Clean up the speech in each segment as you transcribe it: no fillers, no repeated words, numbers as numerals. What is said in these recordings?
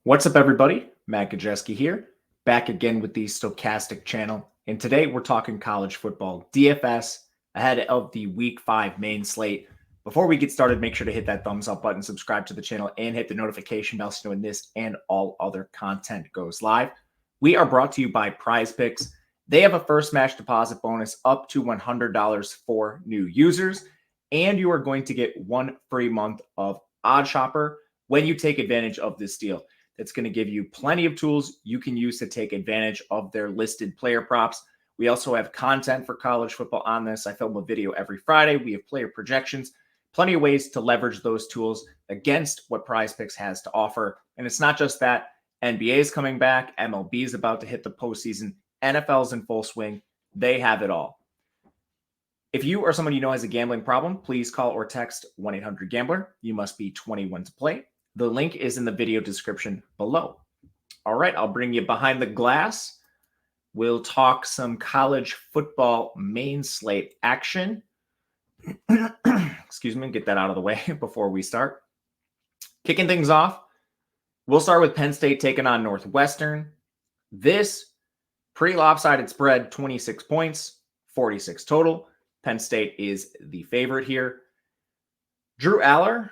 What's up, everybody? Matt Gajewski here, back again with the Stochastic channel. And today we're talking college football DFS ahead of the Week 5 main slate. Before we get started, make sure to hit that thumbs up button, subscribe to the channel, and hit the notification bell so when this and all other content goes live. We are brought to you by Prize Picks. They have a first match deposit bonus up to $100 for new users, and you are going to get 1 free month of Odd Shopper when you take advantage of this deal. That's going to give you plenty of tools you can use to take advantage of their listed player props. We also have content for college football on this. I film a video every Friday. We have player projections, plenty of ways to leverage those tools against what Prize Picks has to offer. And it's not just that. NBA is coming back. MLB is about to hit the postseason. NFL's in full swing. They have it all. If you or someone you know has a gambling problem, please call or text 1-800-GAMBLER. You must be 21 to play. The link is in the video description below. All right, I'll bring you behind the glass. We'll talk some college football main slate action. Excuse me, get that out of the way before we start. Kicking things off, we'll start with Penn State taking on Northwestern. This pretty lopsided spread, 26 points, 46 total. Penn State is the favorite here. Drew Aller,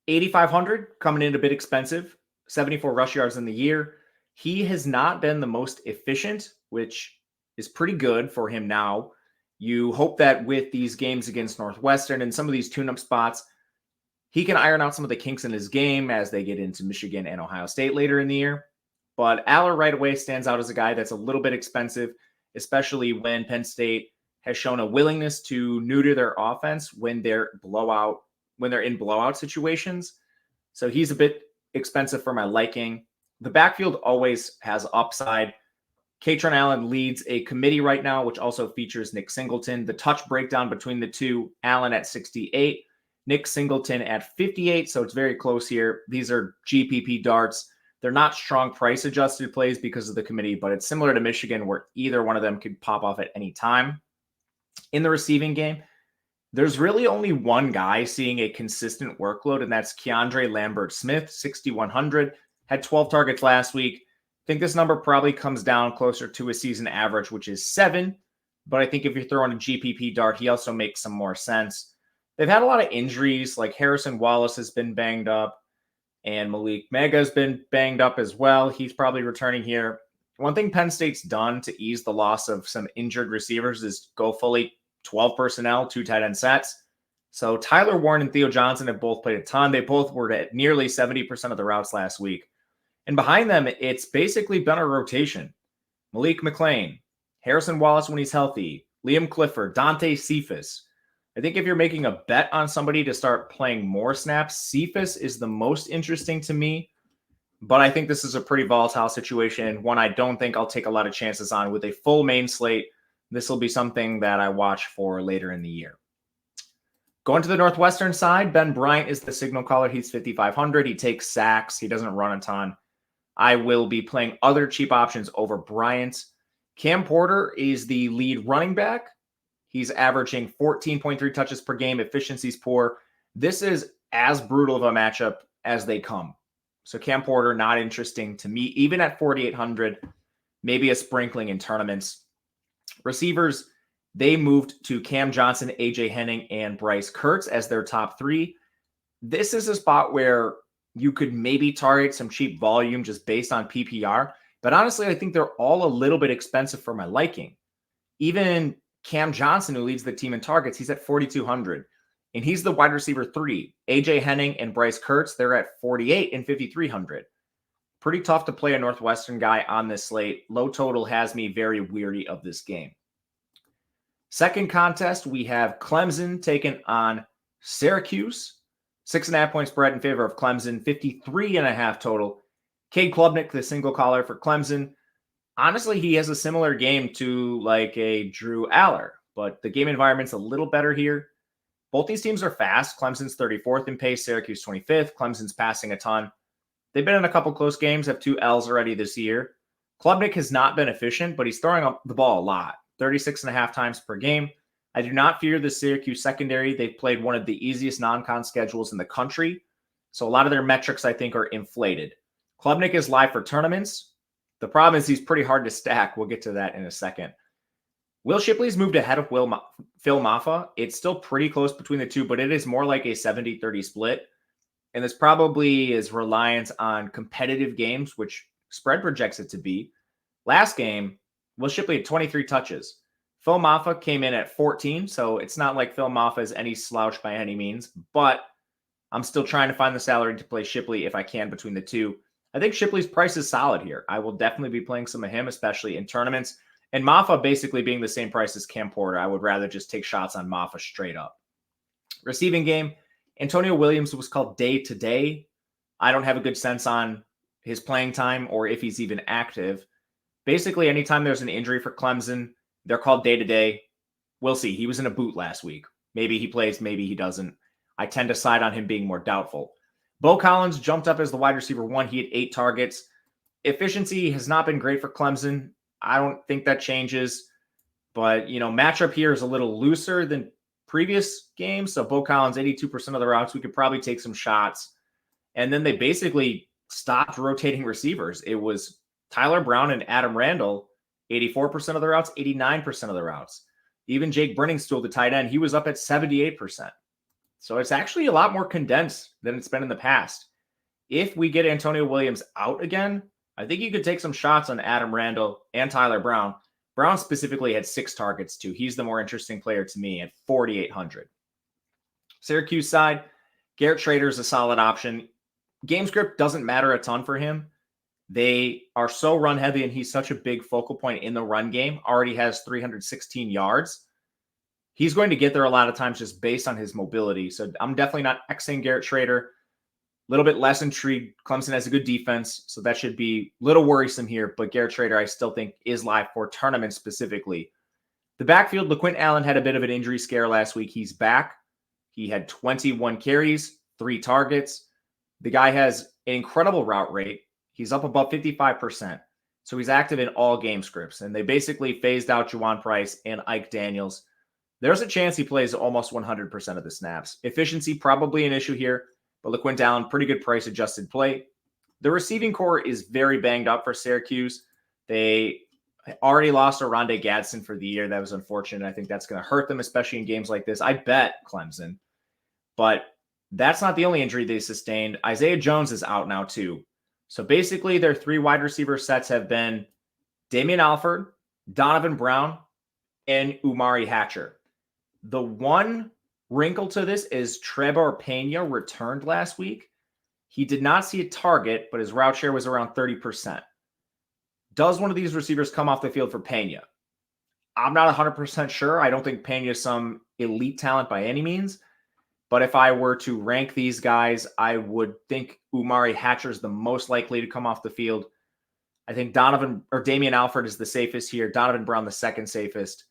8,500, coming in a bit expensive, 74 rush yards in the year. He has not been the most efficient, which is pretty good for him now. You hope that with these games against Northwestern and some of these tune-up spots, he can iron out some of the kinks in his game as they get into Michigan and Ohio State later in the year. But Aller right away stands out as a guy that's a little bit expensive, especially when Penn State has shown a willingness to neuter their offense when they're in blowout situations. So he's a bit expensive for my liking. The backfield always has upside. Katron Allen leads a committee right now, which also features Nick Singleton. The touch breakdown between the two, Allen at 68, Nick Singleton at 58. So it's very close here. These are GPP darts. They're not strong price adjusted plays because of the committee, but it's similar to Michigan where either one of them could pop off at any time. In the receiving game, there's really only one guy seeing a consistent workload, and that's Keandre Lambert-Smith, 6,100, had 12 targets last week. I think this number probably comes down closer to a season average, which is 7. But I think if you're throwing a GPP dart, he also makes some more sense. They've had a lot of injuries, like Harrison Wallace has been banged up, and Malik Mega has been banged up as well. He's probably returning here. One thing Penn State's done to ease the loss of some injured receivers is go fully 12 personnel, 2 tight end sets. So Tyler Warren and Theo Johnson have both played a ton. They both were at nearly 70% of the routes last week. And behind them, it's basically been a rotation. Malik McClain, Harrison Wallace when he's healthy, Liam Clifford, Dante Cephas. I think if you're making a bet on somebody to start playing more snaps, Cephas is the most interesting to me. But I think this is a pretty volatile situation, and one I don't think I'll take a lot of chances on. With a full main slate, this will be something that I watch for later in the year. Going to the Northwestern side, Ben Bryant is the signal caller. He's 5,500. He takes sacks. He doesn't run a ton. I will be playing other cheap options over Bryant. Cam Porter is the lead running back. He's averaging 14.3 touches per game. Efficiency's poor. This is as brutal of a matchup as they come. So Cam Porter, not interesting to me, even at 4,800, maybe a sprinkling in tournaments. Receivers, they moved to Cam Johnson, AJ Henning, and Bryce Kurtz as their top 3. This is a spot where you could maybe target some cheap volume just based on PPR. But honestly, I think they're all a little bit expensive for my liking. Even Cam Johnson, who leads the team in targets, he's at 4,200. And he's the wide receiver 3. AJ Henning and Bryce Kurtz, they're at 48 and 5,300. Pretty tough to play a Northwestern guy on this slate. Low total has me very weary of this game. Second contest, we have Clemson taking on Syracuse. 6.5 point spread in favor of Clemson, 53.5 total. Cade Klubnik, the single caller for Clemson. Honestly, he has a similar game to like a Drew Aller, but the game environment's a little better here. Both these teams are fast. Clemson's 34th in pace, Syracuse 25th. Clemson's passing a ton. They've been in a couple close games, have 2 L's already this year. Klubnik has not been efficient, but he's throwing up the ball a lot, 36.5 times per game. I do not fear the Syracuse secondary. They've played one of the easiest non-con schedules in the country. So a lot of their metrics, I think, are inflated. Klubnik is live for tournaments. The problem is he's pretty hard to stack. We'll get to that in a second. Will Shipley's moved ahead of Phil Maffa. It's still pretty close between the two, but it is more like a 70-30 split. And this probably is reliant on competitive games, which spread projects it to be. Last game, Will Shipley had 23 touches. Phil Maffa came in at 14, so it's not like Phil Maffa is any slouch by any means, but I'm still trying to find the salary to play Shipley if I can between the two. I think Shipley's price is solid here. I will definitely be playing some of him, especially in tournaments. And Maffa basically being the same price as Cam Porter, I would rather just take shots on Maffa straight up. Receiving game, Antonio Williams was called day to day. I don't have a good sense on his playing time or if he's even active. Basically, anytime there's an injury for Clemson, they're called day to day. We'll see. He was in a boot last week. Maybe he plays, maybe he doesn't. I tend to side on him being more doubtful. Bo Collins jumped up as the wide receiver 1. He had 8 targets. Efficiency has not been great for Clemson. I don't think that changes. But, matchup here is a little looser than previous games. So Bo Collins, 82% of the routes. We could probably take some shots. And then they basically stopped rotating receivers. It was Tyler Brown and Adam Randall, 84% of the routes, 89% of the routes. Even Jake Brenningstool, the tight end, he was up at 78%. So it's actually a lot more condensed than it's been in the past. If we get Antonio Williams out again, I think you could take some shots on Adam Randall and Tyler Brown. Brown specifically had 6 targets too. He's the more interesting player to me at 4,800. Syracuse side, Garrett Schrader is a solid option. Game script doesn't matter a ton for him. They are so run heavy and he's such a big focal point in the run game. Already has 316 yards. He's going to get there a lot of times just based on his mobility. So I'm definitely not Xing Garrett Schrader. A little bit less intrigued. Clemson has a good defense, so that should be a little worrisome here. But Garrett Schrader, I still think, is live for tournaments specifically. The backfield, LaQuint Allen had a bit of an injury scare last week. He's back. He had 21 carries, 3 targets. The guy has an incredible route rate. He's up above 55%. So he's active in all game scripts. And they basically phased out Juwan Price and Ike Daniels. There's a chance he plays almost 100% of the snaps. Efficiency, probably an issue here. But LaQuint Allen, pretty good price-adjusted play. The receiving core is very banged up for Syracuse. They already lost Oronde Gadsden for the year. That was unfortunate. I think that's going to hurt them, especially in games like this. I bet Clemson. But that's not the only injury they sustained. Isaiah Jones is out now, too. So basically, their 3 wide receiver sets have been Damian Alford, Donovan Brown, and Umari Hatcher. The one wrinkle to this is Trevor Pena returned last week. He did not see a target, but his route share was around 30%. Does one of these receivers come off the field for Pena? I'm not 100% sure. I don't think Pena is some elite talent by any means. But if I were to rank these guys, I would think Umari Hatcher is the most likely to come off the field. I think Damian Alford is the safest here. Donovan Brown, the second safest.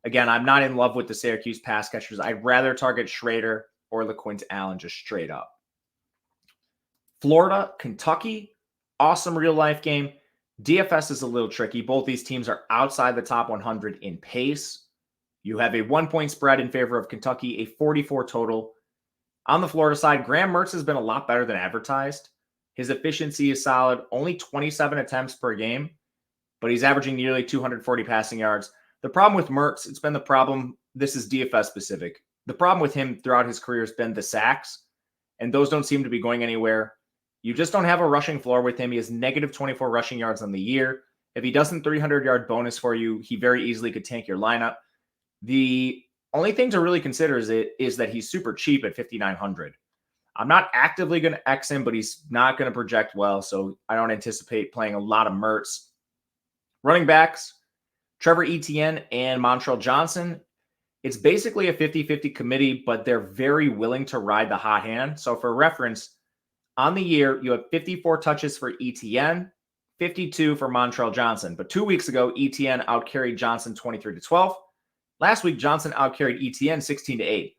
Again, I'm not in love with the Syracuse pass catchers. I'd rather target Schrader or LaQuint Allen just straight up. Florida, Kentucky, awesome real-life game. DFS is a little tricky. Both these teams are outside the top 100 in pace. You have a 1-point spread in favor of Kentucky, a 44 total. On the Florida side, Graham Mertz has been a lot better than advertised. His efficiency is solid, only 27 attempts per game, but he's averaging nearly 240 passing yards. The problem with Mertz, it's been the problem, this is DFS specific. The problem with him throughout his career has been the sacks, and those don't seem to be going anywhere. You just don't have a rushing floor with him. He has negative 24 rushing yards on the year. If he doesn't 300-yard bonus for you, he very easily could tank your lineup. The only thing to really consider is that he's super cheap at 5,900. I'm not actively going to X him, but he's not going to project well, so I don't anticipate playing a lot of Mertz. Running backs, Trevor Etienne and Montrell Johnson. It's basically a 50-50 committee, but they're very willing to ride the hot hand. So for reference, on the year, you have 54 touches for Etienne, 52 for Montrell Johnson. But 2 weeks ago, Etienne outcarried Johnson 23-12. Last week, Johnson outcarried Etienne 16-8.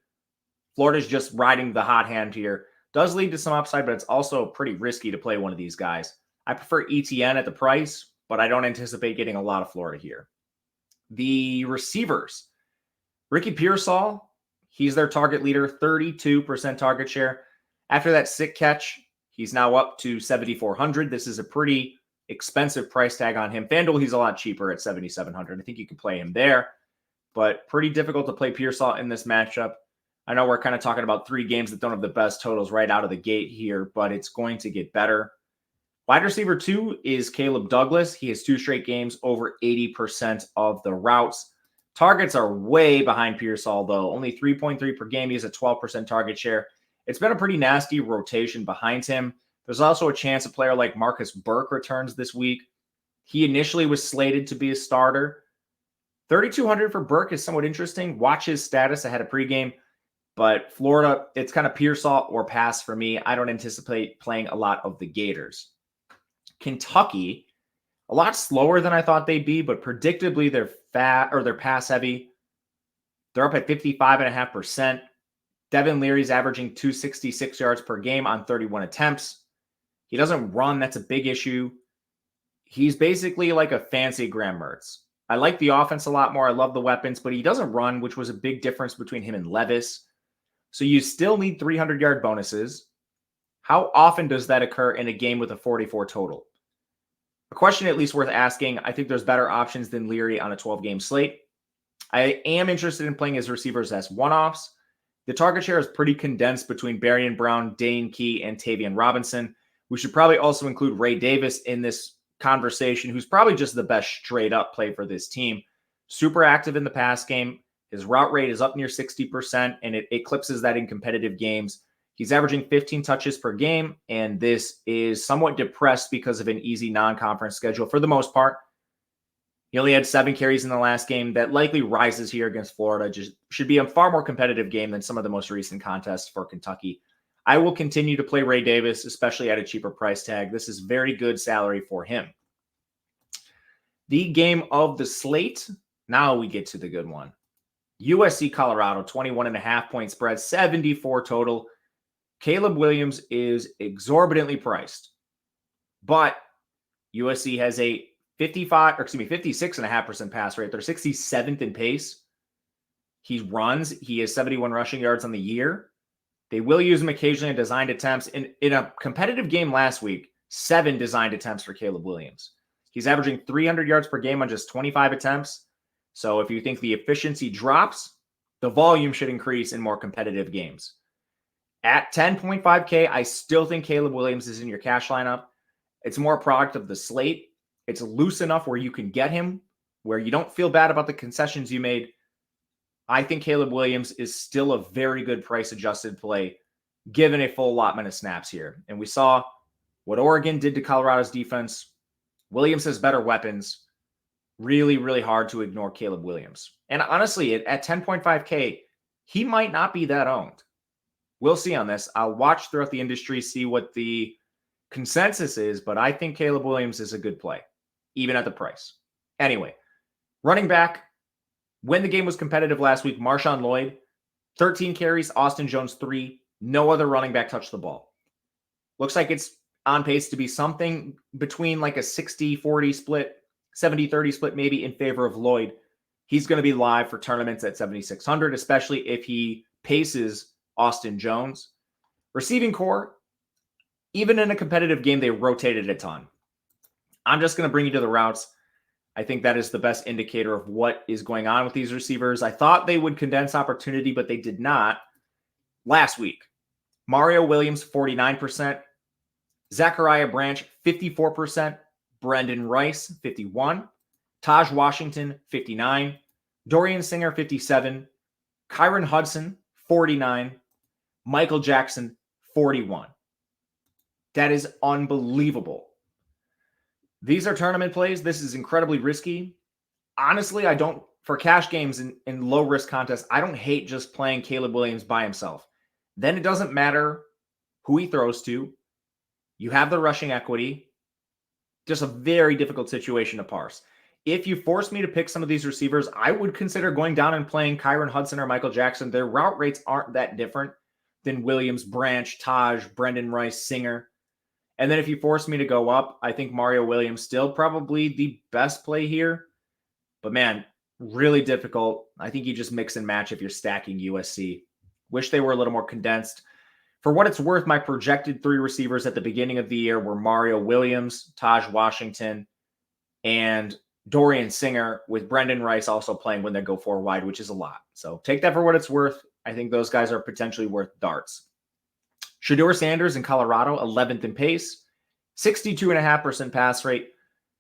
Florida's just riding the hot hand here. Does lead to some upside, but it's also pretty risky to play one of these guys. I prefer Etienne at the price, but I don't anticipate getting a lot of Florida here. The receivers. Ricky Pearsall, he's their target leader, 32% target share. After that sick catch, He's now up to 7,400. This is a pretty expensive price tag on him. FanDuel, he's a lot cheaper at 7,700. I think you can play him there, but pretty difficult to play Pearsall in this matchup. I know we're kind of talking about 3 games that don't have the best totals right out of the gate here, but it's going to get better. Wide receiver 2 is Caleb Douglas. He has 2 straight games over 80% of the routes. Targets are way behind Pearsall, though. Only 3.3 per game. He has a 12% target share. It's been a pretty nasty rotation behind him. There's also a chance a player like Marcus Burke returns this week. He initially was slated to be a starter. 3,200 for Burke is somewhat interesting. Watch his status ahead of pregame. But Florida, it's kind of Pearsall or pass for me. I don't anticipate playing a lot of the Gators. Kentucky, a lot slower than I thought they'd be, but predictably they're pass heavy. They're up at 55.5%. Devin Leary's averaging 266 yards per game on 31 attempts. He doesn't run. That's a big issue. He's basically like a fancy Graham Mertz. I like the offense a lot more. I love the weapons, but he doesn't run, which was a big difference between him and Levis. So you still need 300-yard bonuses. How often does that occur in a game with a 44 total? A question at least worth asking. I think there's better options than Leary on a 12-game slate. I am interested in playing his receivers as one-offs. The target share is pretty condensed between Berrien Brown, Dane Key, and Tavian Robinson. We should probably also include Ray Davis in this conversation, who's probably just the best straight-up play for this team. Super active in the pass game. His route rate is up near 60%, and it eclipses that in competitive games. He's averaging 15 touches per game, and this is somewhat depressed because of an easy non-conference schedule for the most part. He only had 7 carries in the last game. That likely rises here against Florida. Just should be a far more competitive game than some of the most recent contests for Kentucky. I will continue to play Ray Davis, especially at a cheaper price tag. This is very good salary for him. The game of the slate. Now we get to the good one. USC Colorado, 21.5 point spread, 74 total. Caleb Williams is exorbitantly priced, but USC has a 56.5% pass rate. They're 67th in pace. He runs. He has 71 rushing yards on the year. They will use him occasionally in designed attempts. In a competitive game last week, 7 designed attempts for Caleb Williams. He's averaging 300 yards per game on just 25 attempts. So if you think the efficiency drops, the volume should increase in more competitive games. At 10.5K, I still think Caleb Williams is in your cash lineup. It's more a product of the slate. It's loose enough where you can get him, where you don't feel bad about the concessions you made. I think Caleb Williams is still a very good price-adjusted play, given a full allotment of snaps here. And we saw what Oregon did to Colorado's defense. Williams has better weapons. Really, really hard to ignore Caleb Williams. And honestly, at 10.5K, he might not be that owned. We'll see on this. I'll watch throughout the industry, see what the consensus is, but I think Caleb Williams is a good play, even at the price. Anyway, running back, when the game was competitive last week, Marshawn Lloyd, 13 carries, Austin Jones 3. No other running back touched the ball. Looks like it's on pace to be something between like a 60-40 split, 70-30 split maybe in favor of Lloyd. He's going to be live for tournaments at 7,600, especially if he paces Austin Jones. Receiving core, even in a competitive game, they rotated a ton. I'm just going to bring you to the routes. I think that is the best indicator of what is going on with these receivers. I thought they would condense opportunity, but they did not. Last week, Mario Williams, 49%. Zachariah Branch, 54%. Brendan Rice, 51%. Taj Washington, 59%. Dorian Singer, 57%. Kyron Hudson, 49%. Michael Jackson, 41%. That is unbelievable. These are tournament plays. This is incredibly risky. Honestly, for cash games in low-risk contests, I don't hate just playing Caleb Williams by himself. Then it doesn't matter who he throws to. You have the rushing equity. Just a very difficult situation to parse. If you force me to pick some of these receivers, I would consider going down and playing Kyron Hudson or Michael Jackson. Their route rates aren't that different than Williams, Branch, Taj, Brendan Rice, Singer. And then if you force me to go up, I think Mario Williams still probably the best play here. But man, really difficult. I think you just mix and match if you're stacking USC. Wish they were a little more condensed. For what it's worth, my projected 3 receivers at the beginning of the year were Mario Williams, Taj Washington, and Dorian Singer, with Brendan Rice also playing when they go 4 wide, which is a lot. So take that for what it's worth. I think those guys are potentially worth darts. Shedeur Sanders in Colorado, 11th in pace, 62.5% pass rate.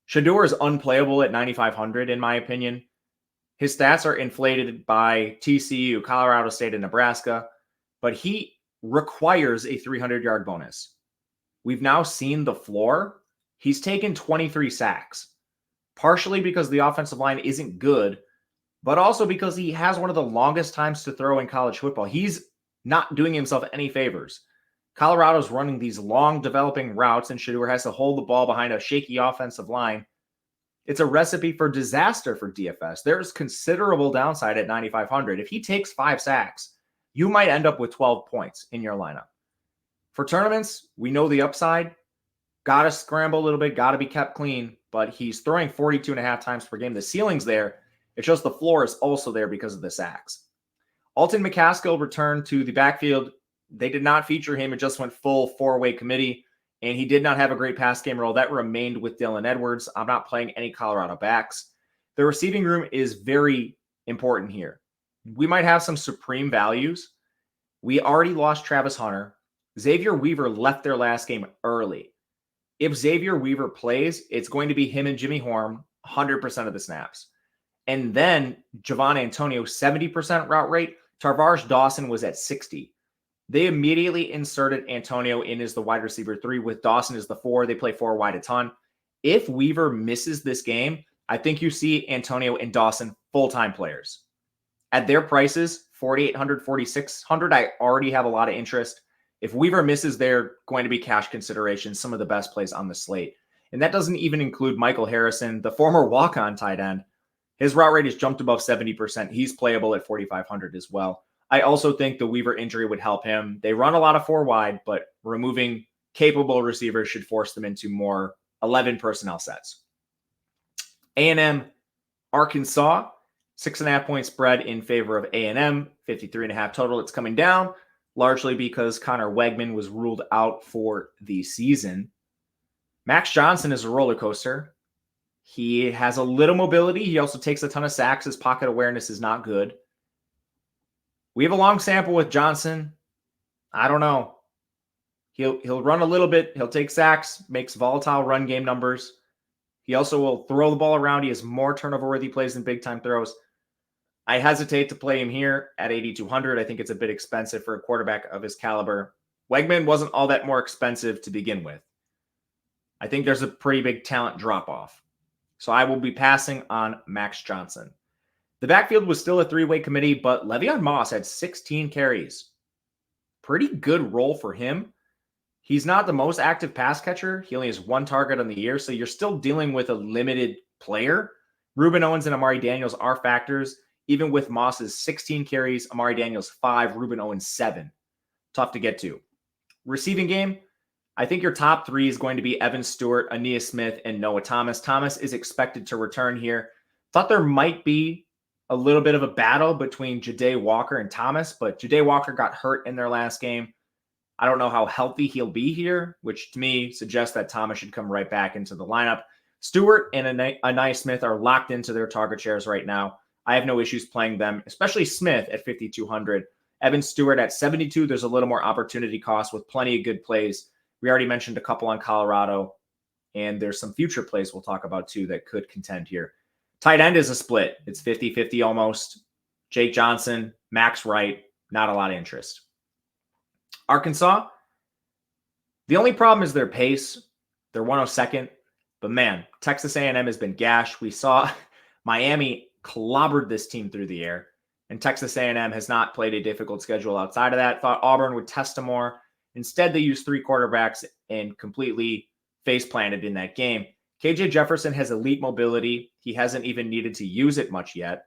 Shedeur is unplayable at 9,500, in my opinion. His stats are inflated by TCU, Colorado State, and Nebraska, but he requires a 300-yard bonus. We've now seen the floor. He's taken 23 sacks, partially because the offensive line isn't good, but also because he has one of the longest times to throw in college football. He's not doing himself any favors. Colorado's running these long developing routes, and Shedeur has to hold the ball behind a shaky offensive line. It's a recipe for disaster for DFS. There's considerable downside at 9,500. If he takes 5 sacks, you might end up with 12 points in your lineup. For tournaments, we know the upside. Got to scramble a little bit, got to be kept clean, but he's throwing 42.5 times per game. The ceiling's there. It's just the floor is also there because of the sacks. Alton McCaskill returned to the backfield. They did not feature him. It just went full 4-way committee, and he did not have a great pass game role. That remained with Dylan Edwards. I'm not playing any Colorado backs. The receiving room is very important here. We might have some supreme values. We already lost Travis Hunter. Xavier Weaver left their last game early. If Xavier Weaver plays, it's going to be him and Jimmy Horn 100% of the snaps. And then Javon Antonio, 70% route rate. Tarvaris Dawson was at 60. They immediately inserted Antonio in as the wide receiver 3 with Dawson as the 4. They play 4 wide a ton. If Weaver misses this game, I think you see Antonio and Dawson full-time players. At their prices, 4,800, 4,600, I already have a lot of interest. If Weaver misses, they're going to be cash considerations, some of the best plays on the slate. And that doesn't even include Michael Harrison, the former walk-on tight end. His route rate has jumped above 70%. He's playable at 4,500 as well. I also think the Weaver injury would help him. They run a lot of 4 wide, but removing capable receivers should force them into more 11 personnel sets. A&M, Arkansas, 6.5 point spread in favor of A&M, 53.5 total. It's coming down largely because Connor Wegman was ruled out for the season. Max Johnson is a roller coaster. He has a little mobility. He also takes a ton of sacks. His pocket awareness is not good. We have a long sample with Johnson. I don't know. He'll run a little bit. He'll take sacks, makes volatile run game numbers. He also will throw the ball around. He has more turnover-worthy plays than big-time throws. I hesitate to play him here at 8,200. I think it's a bit expensive for a quarterback of his caliber. Wegman wasn't all that more expensive to begin with. I think there's a pretty big talent drop-off. So I will be passing on Max Johnson. The backfield was still a 3-way committee, but Le'Veon Moss had 16 carries. Pretty good role for him. He's not the most active pass catcher. He only has 1 target on the year, so you're still dealing with a limited player. Reuben Owens and Amari Daniels are factors. Even with Moss's 16 carries, Amari Daniels 5, Reuben Owens 7. Tough to get to. Receiving game, I think your top 3 is going to be Evan Stewart, Aeneas Smith, and Noah Thomas. Thomas is expected to return here. Thought there might be a little bit of a battle between Ja'Day Walker and Thomas, but Ja'Day Walker got hurt in their last game. I don't know how healthy he'll be here, which to me suggests that Thomas should come right back into the lineup. Stewart and Aeneas Smith are locked into their target shares right now. I have no issues playing them, especially Smith at 5,200. Evan Stewart at 72, there's a little more opportunity cost with plenty of good plays. We already mentioned a couple on Colorado, and there's some future plays we'll talk about too that could contend here. Tight end is a split. It's 50-50 almost. Jake Johnson, Max Wright, not a lot of interest. Arkansas, the only problem is their pace. They're 102nd, but man, Texas A&M has been gashed. We saw Miami clobbered this team through the air, and Texas A&M has not played a difficult schedule outside of that. Thought Auburn would test them more. Instead, they used 3 quarterbacks and completely face-planted in that game. KJ Jefferson has elite mobility. He hasn't even needed to use it much yet.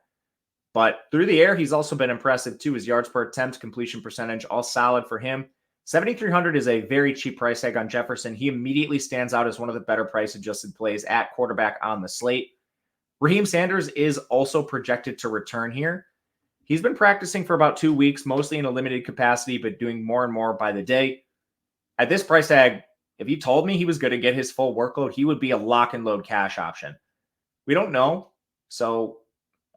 But through the air, he's also been impressive too. His yards per attempt, completion percentage, all solid for him. 7,300 is a very cheap price tag on Jefferson. He immediately stands out as one of the better price-adjusted plays at quarterback on the slate. Raheem Sanders is also projected to return here. He's been practicing for about 2 weeks, mostly in a limited capacity, but doing more and more by the day. At this price tag, if you told me he was going to get his full workload, he would be a lock and load cash option. We don't know. So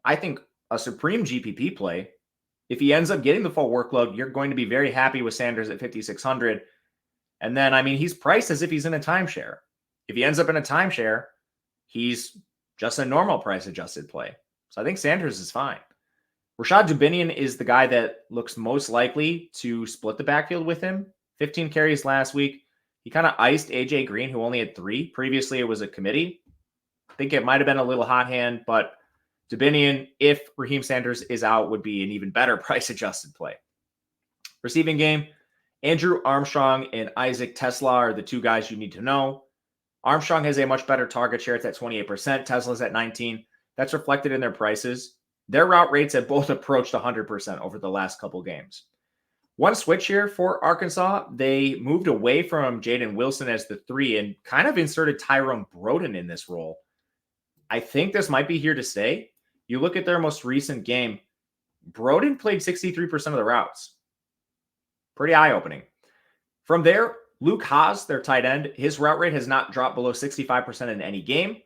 I think a supreme GPP play, if he ends up getting the full workload, you're going to be very happy with Sanders at 5,600. And then, I mean, he's priced as if he's in a timeshare. If he ends up in a timeshare, he's just a normal price adjusted play. So I think Sanders is fine. Rashad Dubinion is the guy that looks most likely to split the backfield with him. 15 carries last week. He kind of iced AJ Green, who only had 3. Previously, it was a committee. I think it might have been a little hot hand, but Dubinion, if Raheem Sanders is out, would be an even better price-adjusted play. Receiving game, Andrew Armstrong and Isaac Tesla are the 2 guys you need to know. Armstrong has a much better target share. It's at 28%. Tesla's at 19%. That's reflected in their prices. Their route rates have both approached 100% over the last couple games. One switch here for Arkansas, they moved away from Jaden Wilson as the 3 and kind of inserted Tyrone Broden in this role. I think this might be here to stay. You look at their most recent game, Broden played 63% of the routes. Pretty eye-opening. From there, Luke Haas, their tight end, his route rate has not dropped below 65% in any game.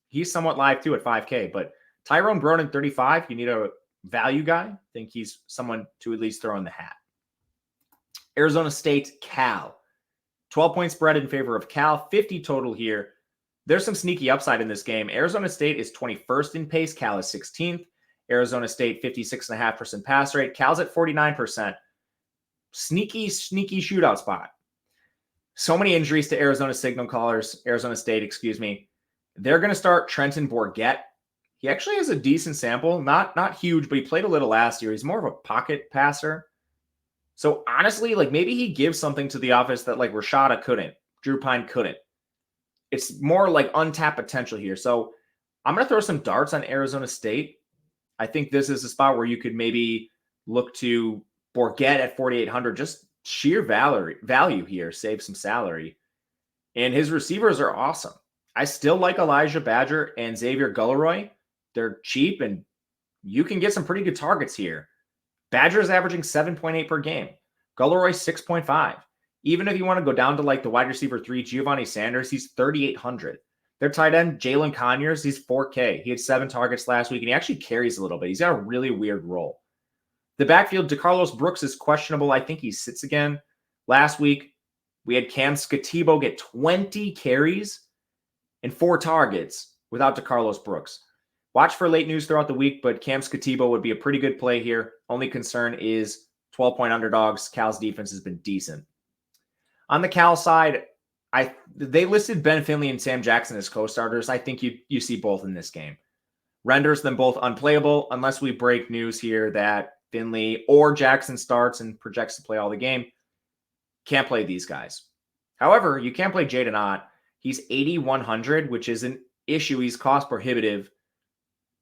He's somewhat live too at 5K, but Tyrone Broden, 35, you need a value guy. I think he's someone to at least throw in the hat. Arizona State, Cal. 12-point spread in favor of Cal, 50 total here. There's some sneaky upside in this game. Arizona State is 21st in pace. Cal is 16th. Arizona State, 56.5% pass rate. Cal's at 49%. Sneaky shootout spot. So many injuries to Arizona State, excuse me. They're going to start Trenton Bourguet. He actually has a decent sample. Not huge, but he played a little last year. He's more of a pocket passer. So honestly, like maybe he gives something to the offense that like Rashada couldn't, Drew Pine couldn't. It's more like untapped potential here. So I'm going to throw some darts on Arizona State. I think this is a spot where you could maybe look to Bourguet at 4,800, just sheer value here, save some salary. And his receivers are awesome. I still like Elijah Badger and Xavier Gulleroy. They're cheap and you can get some pretty good targets here. Badger is averaging 7.8 per game. Gulleroy 6.5. Even if you want to go down to like the wide receiver 3, Giovanni Sanders, he's 3,800. Their tight end, Jalen Conyers, he's 4K. He had 7 targets last week, and he actually carries a little bit. He's got a really weird role. The backfield, DeCarlos Brooks is questionable. I think he sits again. Last week, we had Cam Skatibo get 20 carries and 4 targets without DeCarlos Brooks. Watch for late news throughout the week, but Cam Skatibo would be a pretty good play here. Only concern is 12-point underdogs. Cal's defense has been decent. On the Cal side, they listed Ben Finley and Sam Jackson as co-starters. I think you see both in this game. Renders them both unplayable unless we break news here that Finley or Jackson starts and projects to play all the game. Can't play these guys. However, you can play Jaden Ott. He's 8,100, which is an issue. He's cost prohibitive.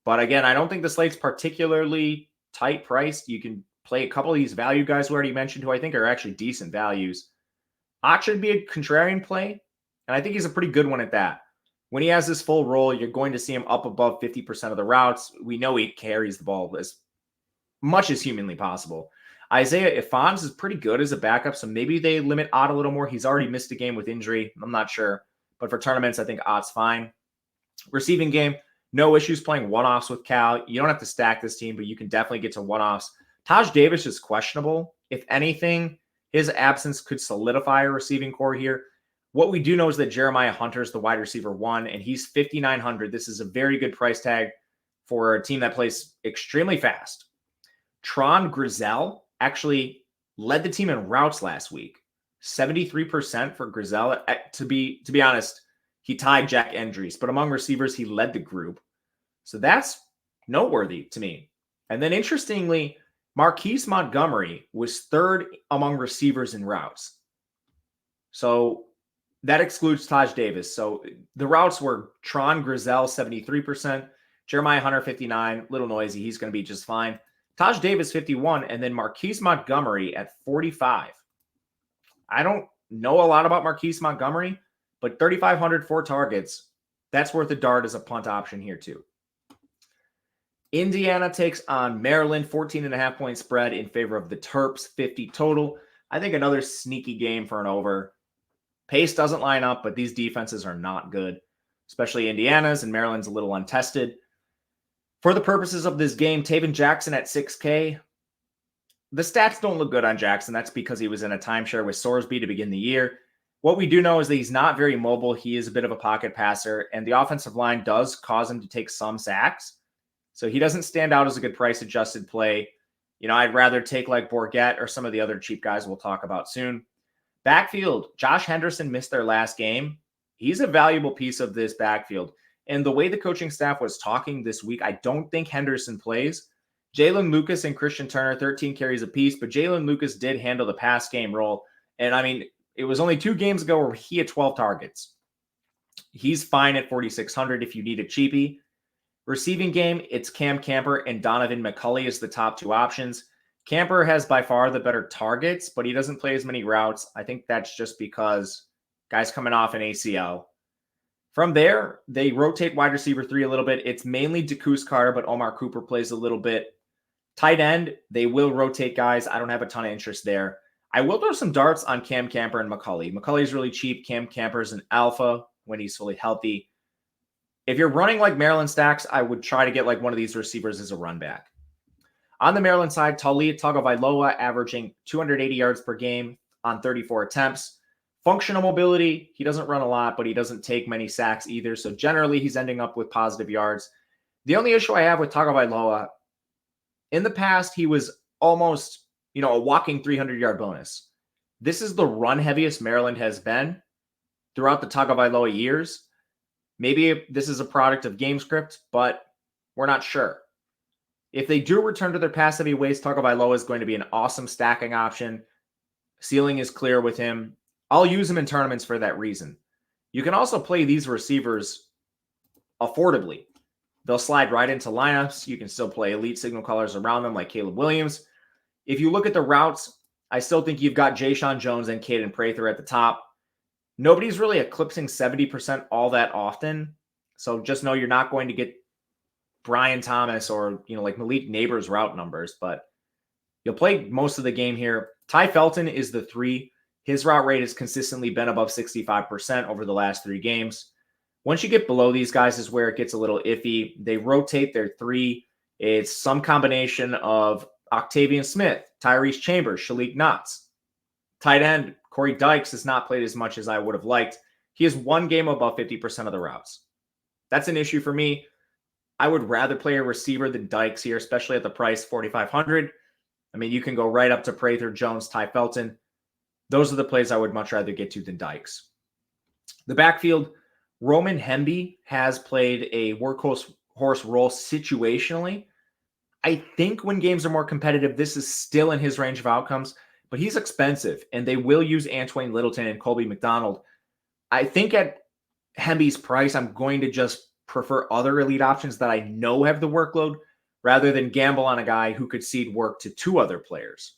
But again, I don't think the slate's particularly tight priced. You can play a couple of these value guys we already mentioned who I think are actually decent values. Ott should be a contrarian play, and I think he's a pretty good one at that. When he has this full role, you're going to see him up above 50% of the routes. We know he carries the ball as much as humanly possible. Isaiah Ifans is pretty good as a backup, so maybe they limit Ott a little more. He's already missed a game with injury. I'm not sure. But for tournaments, I think Ott's fine. Receiving game, no issues playing one-offs with Cal. You don't have to stack this team, but you can definitely get to one-offs. Taj Davis is questionable. If anything, his absence could solidify a receiving core here. What we do know is that Jeremiah Hunter is the wide receiver 1, and he's 5,900. This is a very good price tag for a team that plays extremely fast. Tron Grizel actually led the team in routes last week. 73% for Grizel. To be honest, he tied Jack Endries, but among receivers, he led the group. So that's noteworthy to me. And then interestingly, Marquise Montgomery was 3rd among receivers in routes. So that excludes Taj Davis. So the routes were Tron Grizel, 73%, Jeremiah Hunter, 59, little noisy. He's going to be just fine. Taj Davis, 51, and then Marquise Montgomery at 45. I don't know a lot about Marquise Montgomery, but 3,500, 4 targets, that's worth a dart as a punt option here too. Indiana takes on Maryland, 14.5-point spread in favor of the Terps, 50 total. I think another sneaky game for an over. Pace doesn't line up, but these defenses are not good, especially Indiana's, and Maryland's a little untested. For the purposes of this game, Taven Jackson at 6K. The stats don't look good on Jackson. That's because he was in a timeshare with Sorsby to begin the year. What we do know is that he's not very mobile. He is a bit of a pocket passer, and the offensive line does cause him to take some sacks. So he doesn't stand out as a good price-adjusted play. I'd rather take like Bourget or some of the other cheap guys we'll talk about soon. Backfield, Josh Henderson missed their last game. He's a valuable piece of this backfield. And the way the coaching staff was talking this week, I don't think Henderson plays. Jalen Lucas and Christian Turner, 13 carries apiece, but Jalen Lucas did handle the pass game role. And it was only 2 games ago where he had 12 targets. He's fine at 4,600 if you need a cheapie. Receiving game, it's Cam Camper and Donovan McCulley as the top 2 options. Camper has by far the better targets, but he doesn't play as many routes. I think that's just because guys coming off an ACL. From there, they rotate wide receiver 3 a little bit. It's mainly DeCoos Carter, but Omar Cooper plays a little bit. Tight end, they will rotate guys. I don't have a ton of interest there. I will throw some darts on Cam Camper and McCulley. McCulley's really cheap. Cam Camper's an alpha when he's fully healthy. If you're running like Maryland stacks, I would try to get like one of these receivers as a run back. On the Maryland side, Taulia Tagovailoa averaging 280 yards per game on 34 attempts. Functional mobility, he doesn't run a lot, but he doesn't take many sacks either. So generally, he's ending up with positive yards. The only issue I have with Tagovailoa, in the past, he was almost, a walking 300-yard bonus. This is the run heaviest Maryland has been throughout the Tagovailoa years. Maybe this is a product of game script, but we're not sure. If they do return to their pass heavy ways, Tagovailoa is going to be an awesome stacking option. Ceiling is clear with him. I'll use him in tournaments for that reason. You can also play these receivers affordably. They'll slide right into lineups. You can still play elite signal callers around them like Caleb Williams. If you look at the routes, I still think you've got Jayshon Jones and Caden Prather at the top. Nobody's really eclipsing 70% all that often. So just know you're not going to get Brian Thomas or, like Malik Neighbors route numbers, but you'll play most of the game here. Ty Felton is the 3. His route rate has consistently been above 65% over the last 3 games. Once you get below these guys is where it gets a little iffy. They rotate their 3. It's some combination of Octavian Smith, Tyrese Chambers, Shalik Knotts. Tight end, Corey Dykes has not played as much as I would have liked. He has 1 game above 50% of the routes. That's an issue for me. I would rather play a receiver than Dykes here, especially at the price 4,500. You can go right up to Prather, Jones, Ty Felton. Those are the plays I would much rather get to than Dykes. The backfield, Roman Hemby has played a workhorse role situationally. I think when games are more competitive, this is still in his range of outcomes, but he's expensive, and they will use Antwain Littleton and Colby McDonald. I think at Hemby's price, I'm going to just prefer other elite options that I know have the workload rather than gamble on a guy who could cede work to 2 other players.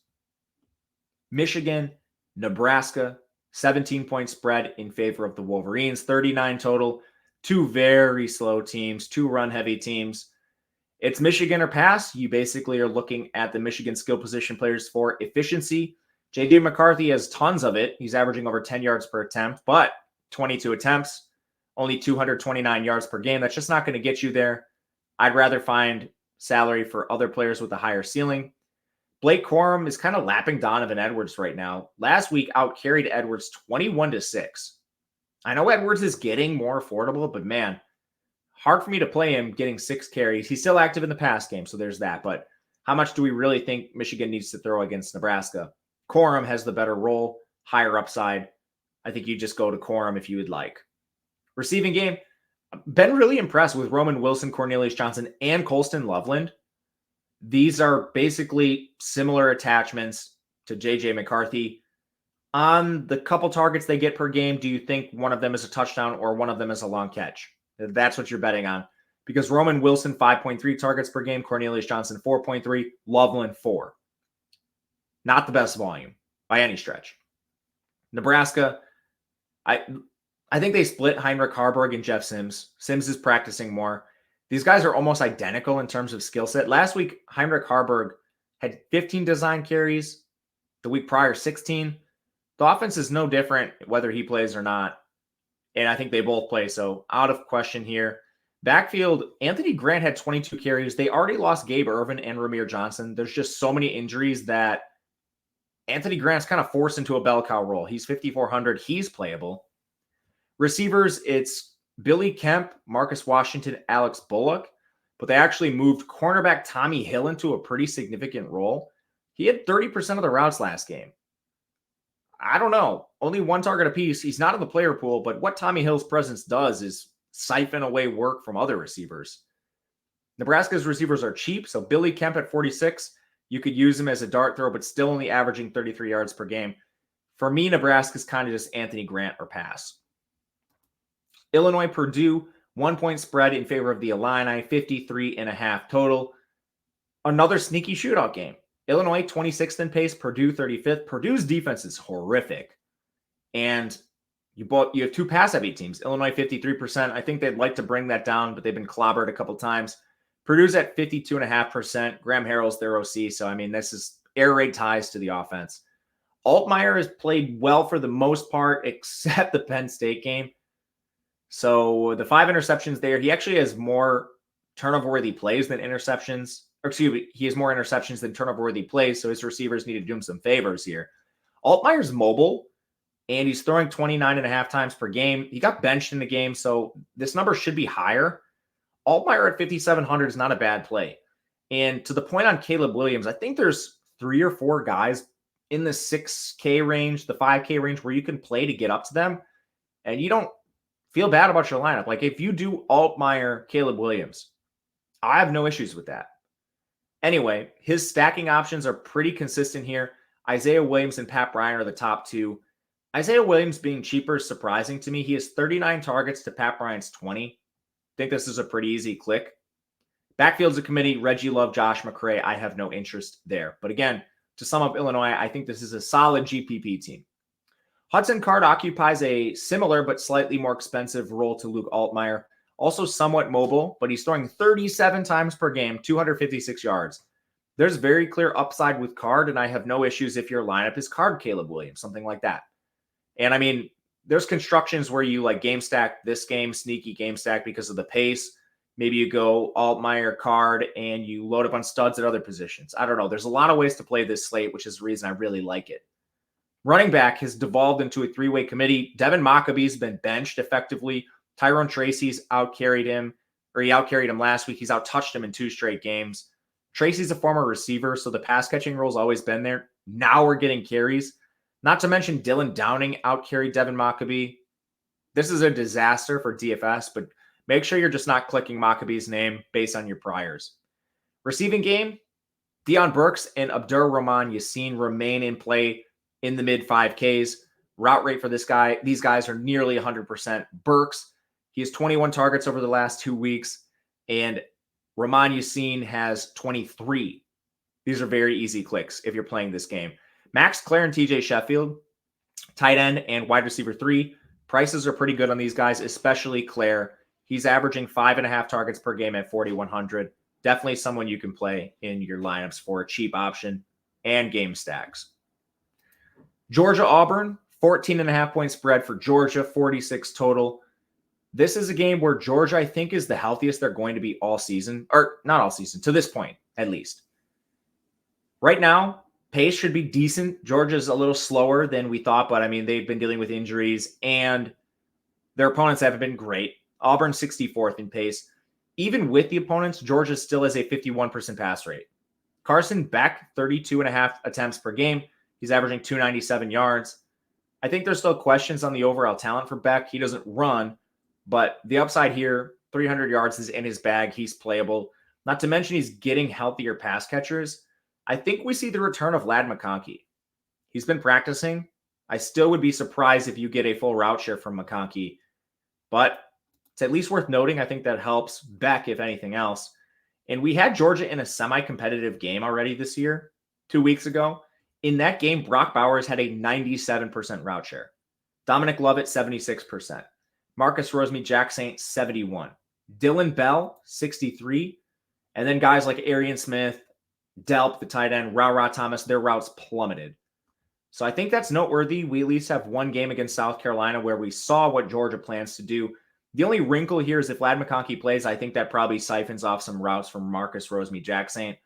Michigan, Nebraska, 17-point spread in favor of the Wolverines, 39 total. 2 very slow teams, 2 run-heavy teams. It's Michigan or pass. You basically are looking at the Michigan skill position players for efficiency. J.D. McCarthy has tons of it. He's averaging over 10 yards per attempt, but 22 attempts, only 229 yards per game. That's just not going to get you there. I'd rather find salary for other players with a higher ceiling. Blake Corum is kind of lapping Donovan Edwards right now. Last week, outcarried Edwards 21-6. I know Edwards is getting more affordable, but man, hard for me to play him getting 6 carries. He's still active in the pass game, so there's that. But how much do we really think Michigan needs to throw against Nebraska? Corum has the better role, higher upside. I think you just go to Corum if you would like. Receiving game, been really impressed with Roman Wilson, Cornelius Johnson, and Colston Loveland. These are basically similar attachments to J.J. McCarthy. On the couple targets they get per game, do you think one of them is a touchdown or one of them is a long catch? That's what you're betting on. Because Roman Wilson, 5.3 targets per game. Cornelius Johnson, 4.3. Loveland, 4. Not the best volume by any stretch. Nebraska, I think they split Heinrich Harburg and Jeff Sims. Sims is practicing more. These guys are almost identical in terms of skill set. Last week, Heinrich Harburg had 15 design carries. The week prior, 16. The offense is no different whether he plays or not. And I think they both play, so out of question here. Backfield, Anthony Grant had 22 carries. They already lost Gabe Ervin and Ramir Johnson. There's just so many injuries that Anthony Grant's kind of forced into a bell cow role. He's 5,400. He's playable. Receivers, it's Billy Kemp, Marcus Washington, Alex Bullock, but they actually moved cornerback Tommy Hill into a pretty significant role. He had 30% of the routes last game. I don't know. Only one target apiece. He's not in the player pool, but what Tommy Hill's presence does is siphon away work from other receivers. Nebraska's receivers are cheap, so Billy Kemp at 46, you could use him as a dart throw, but still only averaging 33 yards per game. For me, Nebraska's kind of just Anthony Grant or pass. Illinois, Purdue, 1 point spread in favor of the Illini, 53.5 total. Another sneaky shootout game. Illinois, 26th in pace, Purdue, 35th. Purdue's defense is horrific. And you have two pass-heavy teams. Illinois, 53%. I think they'd like to bring that down, but they've been clobbered a couple times. Purdue's at 52.5%. Graham Harrell's their OC. So, I mean, this is air raid ties to the offense. Altmaier has played well for the most part, except the Penn State game. So the 5 interceptions there, he actually has more turnover-worthy plays than interceptions. Or excuse me, he has more interceptions than turnover-worthy plays, so his receivers need to do him some favors here. Altmaier's mobile, and he's throwing 29.5 times per game. He got benched in the game, so this number should be higher. Altmaier at 5,700 is not a bad play. And to the point on Caleb Williams, I think there's 3 or 4 guys in the 6K range, the 5K range, where you can play to get up to them, and you don't feel bad about your lineup. Like if you do Altmaier, Caleb Williams, I have no issues with that. Anyway, his stacking options are pretty consistent here. Isaiah Williams and Pat Bryant are the top 2. Isaiah Williams being cheaper is surprising to me. He has 39 targets to Pat Bryant's 20. I think this is a pretty easy click. Backfield's a committee. Reggie Love, Josh McCray. I have no interest there. But again, to sum up Illinois, I think this is a solid GPP team. Hudson Card occupies a similar but slightly more expensive role to Luke Altmaier. Also somewhat mobile, but he's throwing 37 times per game, 256 yards. There's very clear upside with Card, and I have no issues if your lineup is Card Caleb Williams, something like that. And I mean, there's constructions where you like game stack this game, sneaky game stack because of the pace. Maybe you go Altmaier, Card, and you load up on studs at other positions. I don't know. There's a lot of ways to play this slate, which is the reason I really like it. Running back has devolved into a 3-way committee. Devin Maccabee's been benched effectively. Tyrone Tracy's outcarried him, or he outcarried him last week. He's outtouched him in 2 straight games. Tracy's a former receiver, so the pass catching role's always been there. Now we're getting carries. Not to mention Dylan Downing outcarried Devin Maccabee. This is a disaster for DFS, but make sure you're just not clicking Maccabee's name based on your priors. Receiving game, Deion Burks and Abdur Rahman Yassin remain in play in the mid 5Ks. Route rate for these guys are nearly 100%. Burks, he has 21 targets over the last 2 weeks, and Rahman Yassin has 23. These are very easy clicks if you're playing this game. Max Clare and TJ Sheffield, tight end and wide receiver 3. Prices are pretty good on these guys, especially Clare. He's averaging 5.5 targets per game at 4,100. Definitely someone you can play in your lineups for a cheap option and game stacks. Georgia Auburn, 14.5 point spread for Georgia, 46 total. This is a game where Georgia, I think, is the healthiest they're going to be all season, or not all season, to this point, at least. Right now, pace should be decent. Georgia's a little slower than we thought, but I mean, they've been dealing with injuries and their opponents haven't been great. Auburn 64th in pace. Even with the opponents, Georgia still has a 51% pass rate. Carson Beck, 32.5 attempts per game. He's averaging 297 yards. I think there's still questions on the overall talent for Beck. He doesn't run, but the upside here, 300 yards is in his bag. He's playable. Not to mention he's getting healthier pass catchers. I think we see the return of Ladd McConkey. He's been practicing. I still would be surprised if you get a full route share from McConkey, but it's at least worth noting. I think that helps Beck, if anything else. And we had Georgia in a semi-competitive game already this year, 2 weeks ago. In that game, Brock Bowers had a 97% route share. Dominic Lovett, 76%. Marcus Rosemy, Jack Saint, 71%. Dylan Bell, 63. And then guys like Arian Smith, Delp, the tight end, Ra Thomas, their routes plummeted. So I think that's noteworthy. We at least have one game against South Carolina where we saw what Georgia plans to do. The only wrinkle here is if Ladd McConkey plays, I think that probably siphons off some routes from Marcus Rosemy-Jacksaint.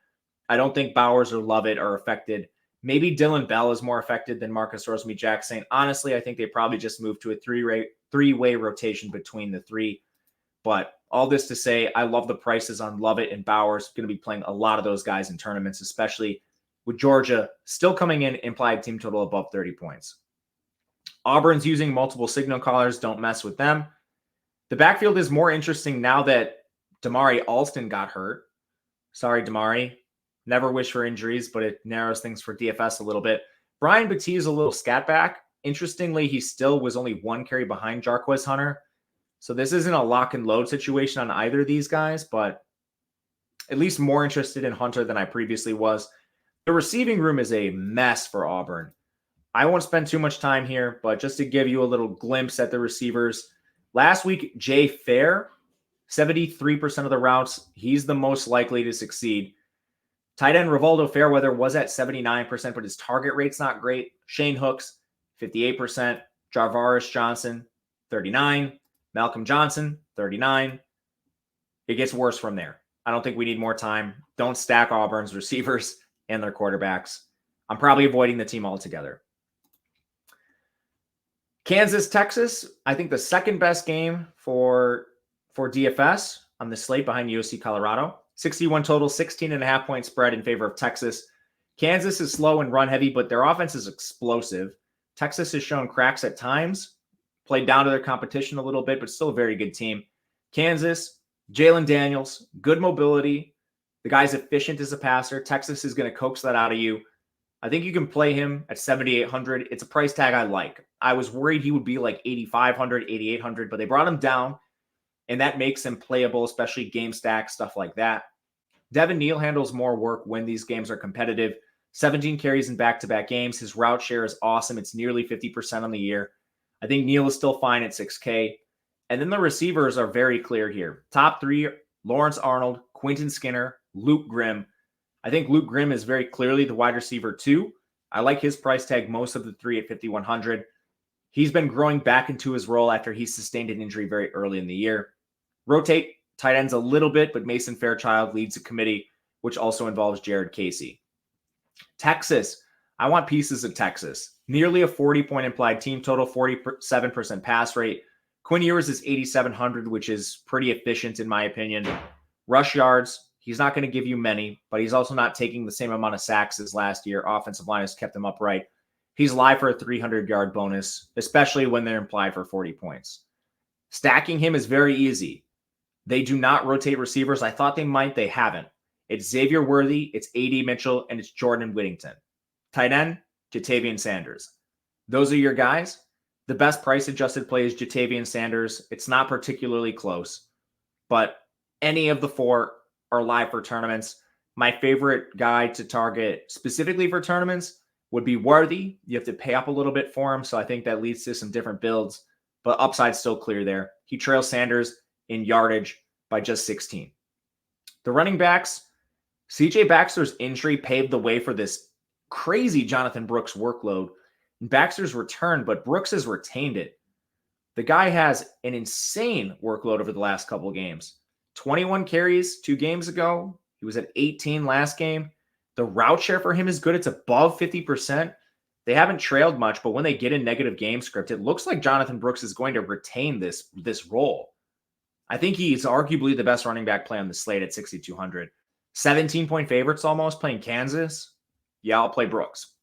I don't think Bowers or Lovett are affected. Maybe Dylan Bell is more affected than Marcus Rosemy-Jacksaint. Honestly, I think they probably just moved to a three-way rotation between the three. But all this to say, I love the prices on Lovett and Bowers. Going to be playing a lot of those guys in tournaments, especially with Georgia still coming in implied team total above 30 points. Auburn's using multiple signal callers. Don't mess with them. The backfield is more interesting now that Damari Alston got hurt. Sorry, Damari. Never wish for injuries, but it narrows things for DFS a little bit. Brian Battie is a little scat back. Interestingly, he still was only one carry behind Jarquez Hunter. So this isn't a lock and load situation on either of these guys, but at least more interested in Hunter than I previously was. The receiving room is a mess for Auburn. I won't spend too much time here, but just to give you a little glimpse at the receivers. Last week, Jay Fair, 73% of the routes. He's the most likely to succeed. Tight end Rivaldo Fairweather was at 79%, but his target rate's not great. Shane Hooks, 58%. Jarvaris Johnson, 39%. Malcolm Johnson, 39%. It gets worse from there. I don't think we need more time. Don't stack Auburn's receivers and their quarterbacks. I'm probably avoiding the team altogether. Kansas, Texas, I think the second best game for DFS on the slate behind USC Colorado. 61 total, 16.5 point spread in favor of Texas. Kansas is slow and run heavy, but their offense is explosive. Texas has shown cracks at times, played down to their competition a little bit, but still a very good team. Kansas, Jalen Daniels, good mobility. The guy's efficient as a passer. Texas is going to coax that out of you. I think you can play him at 7,800. It's a price tag I like. I was worried he would be like 8,500, 8,800, but they brought him down, and that makes him playable, especially game stack, stuff like that. Devin Neal handles more work when these games are competitive. 17 carries in back-to-back games. His route share is awesome. It's nearly 50% on the year. I think Neal is still fine at 6K. And then the receivers are very clear here. Top three, Lawrence Arnold, Quentin Skinner, Luke Grimm. I think Luke Grimm is very clearly the wide receiver 2. I like his price tag most of the three at 5,100. He's been growing back into his role after he sustained an injury very early in the year. Rotate tight ends a little bit, but Mason Fairchild leads a committee, which also involves Jared Casey. Texas, I want pieces of Texas. Nearly a 40-point implied team total, 47% pass rate. Quinn Ewers is 8,700, which is pretty efficient in my opinion. Rush yards, he's not going to give you many, but he's also not taking the same amount of sacks as last year. Offensive line has kept him upright. He's live for a 300-yard bonus, especially when they're implied for 40 points. Stacking him is very easy. They do not rotate receivers. I thought they might. They haven't. It's Xavier Worthy, it's A.D. Mitchell, and it's Jordan Whittington. Tight end, Jatavian Sanders. Those are your guys. The best price-adjusted play is Jatavian Sanders. It's not particularly close, but any of the four are live for tournaments. My favorite guy to target specifically for tournaments would be Worthy. You have to pay up a little bit for him, so I think that leads to some different builds, but upside's still clear there. He trails Sanders in yardage by just 16. The running backs, CJ Baxter's injury paved the way for this crazy Jonathan Brooks workload. Baxter's returned, but Brooks has retained it. The guy has an insane workload over the last couple of games. 21 carries 2 games ago. He was at 18 last game. The route share for him is good. It's above 50%. They haven't trailed much, but when they get in negative game script, it looks like Jonathan Brooks is going to retain this role. I think he's arguably the best running back play on the slate at 6,200. 17-point favorites almost playing Kansas. Yeah, I'll play Brooks.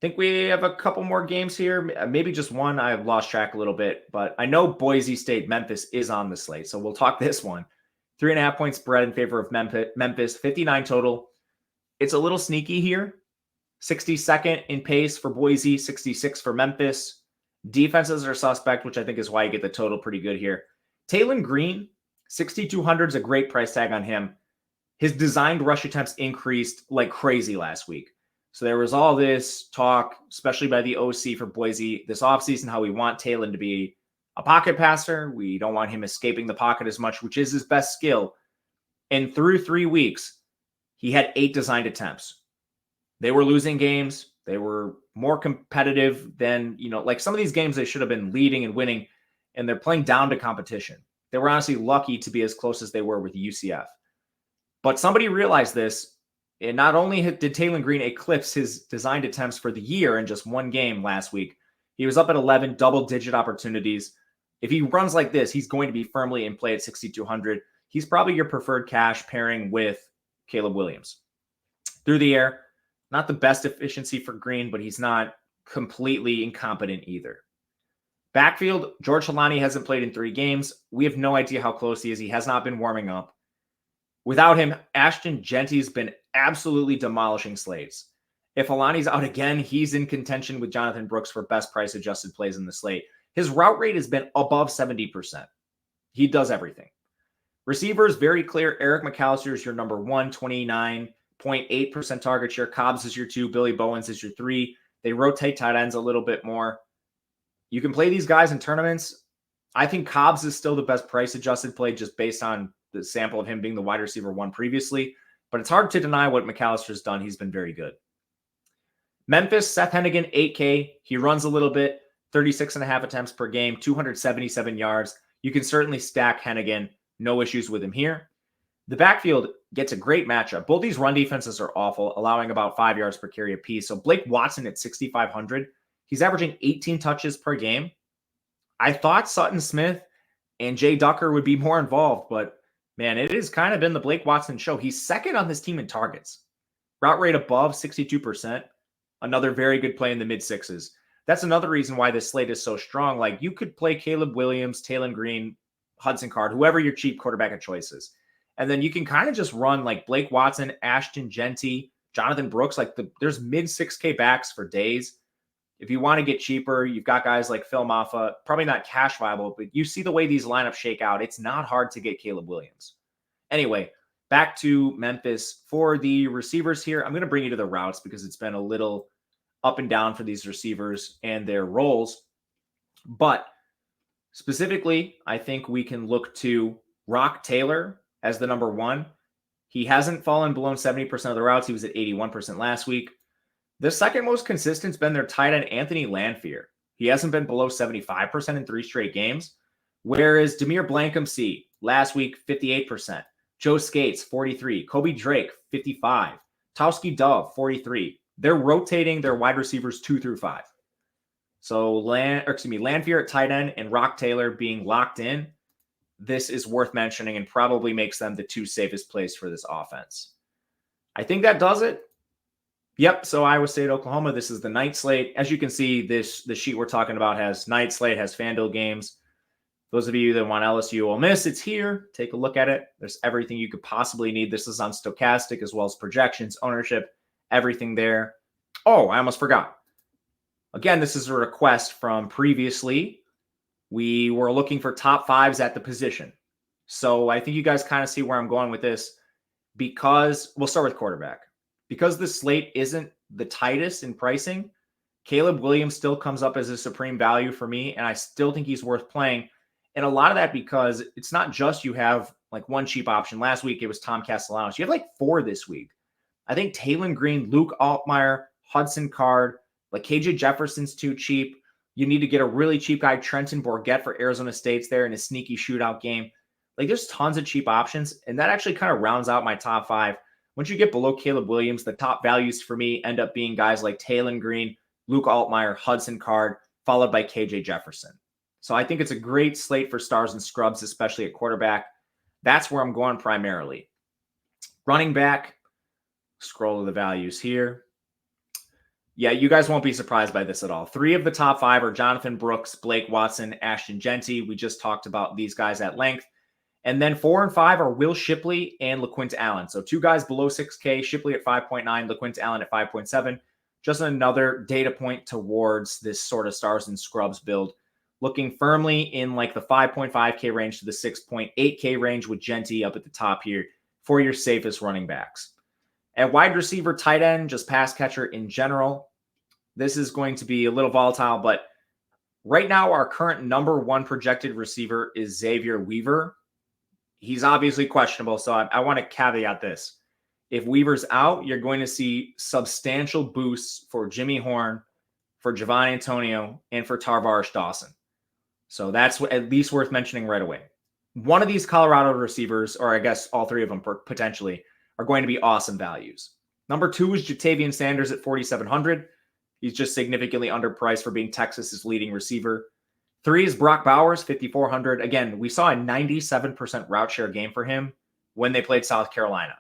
I think we have a couple more games here. Maybe just one. I've lost track a little bit, but I know Boise State Memphis is on the slate, so we'll talk this one. 3.5 point spread in favor of Memphis, 59 total. It's a little sneaky here. 62nd in pace for Boise, 66 for Memphis. Defenses are suspect, which I think is why you get the total pretty good here. Taylon Green, 6,200 is a great price tag on him. His designed rush attempts increased like crazy last week. So there was all this talk, especially by the OC for Boise this offseason, how we want Taylon to be a pocket passer. We don't want him escaping the pocket as much, which is his best skill. And through 3 weeks, he had 8 designed attempts. They were losing games. They were more competitive than, like some of these games they should have been leading and winning, and they're playing down to competition. They were honestly lucky to be as close as they were with UCF. But somebody realized this, and not only did Taylor Green eclipse his designed attempts for the year in just 1 game last week, he was up at 11 double-digit opportunities. If he runs like this, he's going to be firmly in play at 6,200. He's probably your preferred cash pairing with Caleb Williams. Through the air, not the best efficiency for Green, but he's not completely incompetent either. Backfield, George Holani hasn't played in 3 games. We have no idea how close he is. He has not been warming up. Without him, Ashton Genty's been absolutely demolishing slates. If Holani's out again, he's in contention with Jonathan Brooks for best price adjusted plays in the slate. His route rate has been above 70%. He does everything. Receivers, very clear. Eric McAllister is your number 1, 29.8% target share. Cobbs is your 2. Billy Bowens is your 3. They rotate tight ends a little bit more. You can play these guys in tournaments. I think Cobbs is still the best price adjusted play just based on the sample of him being the wide receiver 1 previously. But it's hard to deny what McAllister's done. He's been very good. Memphis, Seth Hennigan, 8K. He runs a little bit, 36.5 attempts per game, 277 yards. You can certainly stack Hennigan. No issues with him here. The backfield gets a great matchup. Both these run defenses are awful, allowing about 5 yards per carry apiece. So Blake Watson at 6,500, he's averaging 18 touches per game. I thought Sutton Smith and Jay Ducker would be more involved, but man, it has kind of been the Blake Watson show. He's second on this team in targets. Route rate above 62%. Another very good play in the mid-6s. That's another reason why this slate is so strong. Like, you could play Caleb Williams, Taylor Green, Hudson Card, whoever your cheap quarterback of choice is. And then you can kind of just run like Blake Watson, Ashton Genty, Jonathan Brooks. Like, there's mid-6K backs for days. If you want to get cheaper, you've got guys like Phil Maffa, probably not cash viable, but you see the way these lineups shake out. It's not hard to get Caleb Williams. Anyway, back to Memphis. For the receivers here, I'm going to bring you to the routes because it's been a little up and down for these receivers and their roles. But specifically, I think we can look to Rock Taylor as the number 1. He hasn't fallen below 70% of the routes. He was at 81% last week. The second most consistent has been their tight end, Anthony Lanphier. He hasn't been below 75% in 3 straight games. Whereas Demir Blankham-C, last week, 58%. Joe Skates, 43. Kobe Drake, 55. Towski Dove, 43. They're rotating their wide receivers 2 through 5. So Lanphier at tight end and Rock Taylor being locked in. This is worth mentioning and probably makes them the 2 safest plays for this offense. I think that does it. Yep, so Iowa State, Oklahoma, this is the night slate. As you can see, the sheet we're talking about has night slate, has FanDuel games. Those of you that want LSU Ole Miss, it's here. Take a look at it. There's everything you could possibly need. This is on Stochastic as well as projections, ownership, everything there. Oh, I almost forgot. Again, this is a request from previously. We were looking for top 5s at the position. So I think you guys kind of see where I'm going with this because we'll start with quarterback. Because the slate isn't the tightest in pricing, Caleb Williams still comes up as a supreme value for me, and I still think he's worth playing. And a lot of that because it's not just you have like one cheap option. Last week, it was Tom Castellanos. You have like 4 this week. I think Taylor Green, Luke Altmaier, Hudson Card, like KJ Jefferson's too cheap. You need to get a really cheap guy, Trenton Bourguet for Arizona State's there in a sneaky shootout game. Like, there's tons of cheap options, and that actually kind of rounds out my top 5. Once you get below Caleb Williams, the top values for me end up being guys like Taylor Green, Luke Altmaier, Hudson Card, followed by KJ Jefferson. So I think it's a great slate for stars and scrubs, especially at quarterback. That's where I'm going primarily. Running back, scroll to the values here. Yeah, you guys won't be surprised by this at all. 3 of the top 5 are Jonathan Brooks, Blake Watson, Ashton Genty. We just talked about these guys at length. And then 4 and 5 are Will Shipley and LaQuint Allen. So 2 guys below 6K, Shipley at 5.9, LaQuint Allen at 5.7. Just another data point towards this sort of stars and scrubs build. Looking firmly in like the 5.5K range to the 6.8K range with Genty up at the top here for your safest running backs. At wide receiver, tight end, just pass catcher in general, this is going to be a little volatile, but Right now, our current number one projected receiver is Xavier Weaver. He's obviously questionable, so I want to caveat this. If Weaver's out, you're going to see substantial boosts for Jimmy Horn, for Javon Antonio, and for Tarvarish Dawson. So that's at least worth mentioning right away. One of these Colorado receivers, or I guess all three of them potentially, are going to be awesome values. Number 2 is Jatavian Sanders at 4,700. He's just significantly underpriced for being Texas's leading receiver. 3 is Brock Bowers, 5,400. Again, we saw a 97% route share game for him when they played South Carolina.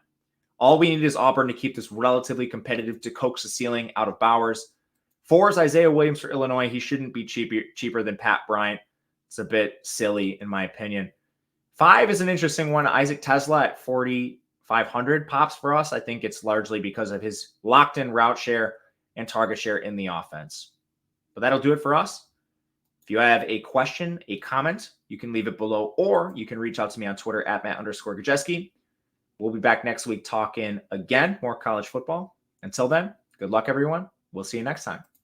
All we need is Auburn to keep this relatively competitive to coax the ceiling out of Bowers. 4 is Isaiah Williams for Illinois. He shouldn't be cheaper than Pat Bryant. It's a bit silly, in my opinion. 5 is an interesting one. Isaac Tesla at 4,500 pops for us. I think it's largely because of his locked-in route share and target share in the offense. But that'll do it for us. If you have a question, a comment, you can leave it below, or you can reach out to me on Twitter at Matt_Gajewski. We'll be back next week talking again more college football. Until then, good luck, everyone. We'll see you next time.